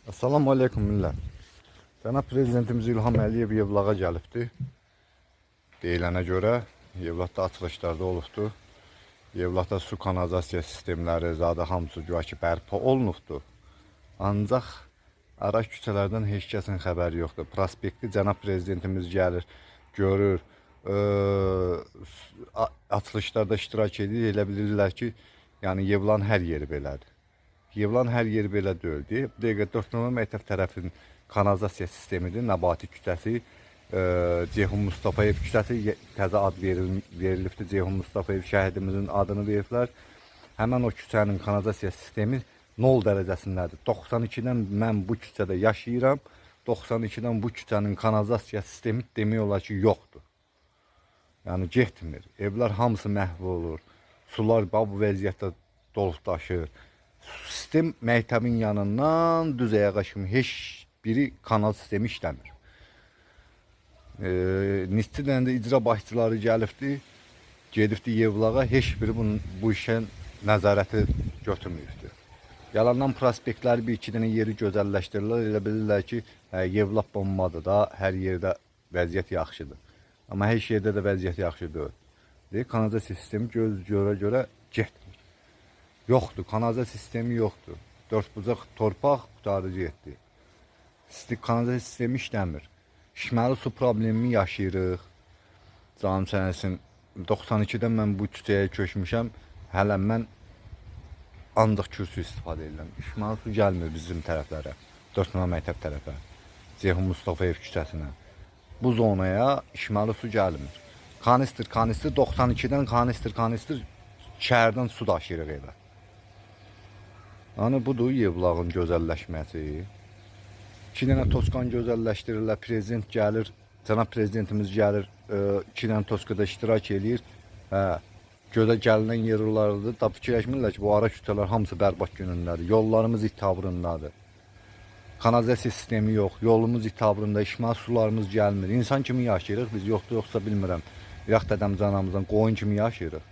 Assalamu alaikum millət. Cənab Prezidentimiz İlham Əliyev Yevlağa gəlibdi. Deyilənə görə Yevlaqda açılışlarda olubdu. Yevlaqda su kanalizasiya sistemləri zadı hamısı güya ki bərpa olunubdu. Ancaq ara küçələrdən heç kəsin xəbəri yoxdur. Prospekti Cənab Prezidentimiz gəlir, görür, açılışlarda iştirak edir. Elə bilirlər ki, yəni Yevlanın hər yeri belədir. Yevlan hər yeri belə deyildi. Bu dəqiqə 4 nömrə məktəb tərəfinin kanalizasiya sistemidir. Nəbati küçəsi, Ceyhun Mustafayev küçəsi təzə ad verilibdir. Ceyhun Mustafayev şəhidimizin adını veriblər. Həmən o küçənin kanalizasiya sistemi 0 dərəcəsindədir. 92-dən mən bu küçədə yaşayıram. 92-dən bu küçənin kanalizasiya sistemi demək olar ki, yoxdur. Yəni getmir. Evlər hamısı məhv olur. Sular bu vəziyyətdə dolub daşır. Sistem məktəbin yanından düz ayağa kimi heç biri kanal sistemi işləmir. Neçə dənə də icra başçıları gəlibdi, gedibdi Yevlağa, heç biri bu işə nəzarəti götürməyibdi. Yalandan prospektləri bir-iki dənə yeri gözəlləşdirirlər, elə bilirlər ki, Yevlaq bombadır da, hər yerdə vəziyyət yaxşıdır. Amma heç yerdə də vəziyyət yaxşı deyil. Kanalizasiya sistemi göz görə getmir. Yoxdur, kanalizasiya sistemi yoxdur. 4 bucaq torpaq qutarıcı etdi. Kanalizasiya sistemi işləmir. İçməli su problemini yaşayırıq. Canım sənəsin, 92-də mən bu küçəyə köçmüşəm. Hələ mən ancaq kürsü istifadə edirəm. İçməli su gəlmir bizim tərəflərə. 4 nömrə məktəb tərəfə. Ceyhun Mustafayev küçəsinə. Bu zonaya içməli su gəlmir. Kanister 92-dən kanister şəhərdən su daşıyırıq evə. Yəni budur Yevlağın gözəlləşməsi. 2 dənə toskan gözəlləşdirirlər, prezident gəlir, cənab prezidentimiz gəlir, 2 dənə toskada iştirak edir. Gölə gəlinən yerlərdir. Da fikirləşmirlər ki, bu ara küçələr hamısı bərbad günündədir. Yollarımız itabrındadır. Kanalizasiya sistemi yox, yolumuz itabrında, içməli sularımız gəlmir. İnsan kimi yaşayırıq, biz yoxsa bilmirəm. Yaq dədəm canamızdan qoyun kimi yaşayırıq.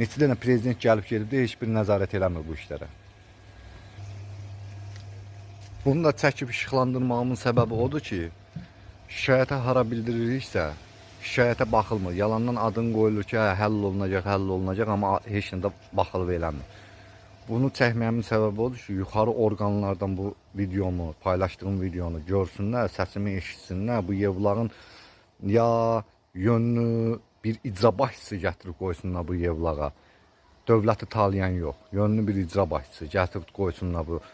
Neçə dənə prezident gəlib gedibdir, heç bir nəzarət eləmir bu işlərə. Bunu da çəkib işıqlandırmağımın səbəbi odur ki, şikayətə hara bildiririksə, şikayətə baxılmır. Yalandan adın qoyulur ki, həll olunacaq, amma heç nə də baxılıb eləmir. Bunu çəkməyimin səbəbi odur ki, yuxarı orqanlardan bu videomu, paylaşdığım videonu görsünlər, səsimi eşitsinlər. Bu Yevlağın ya yönlü bir icra başçısı gətirib qoysunlar bu Yevlağa. Dövləti talayan yox, yönlü bir icra başçısı gətirib qoysunlar bu Yevlağa.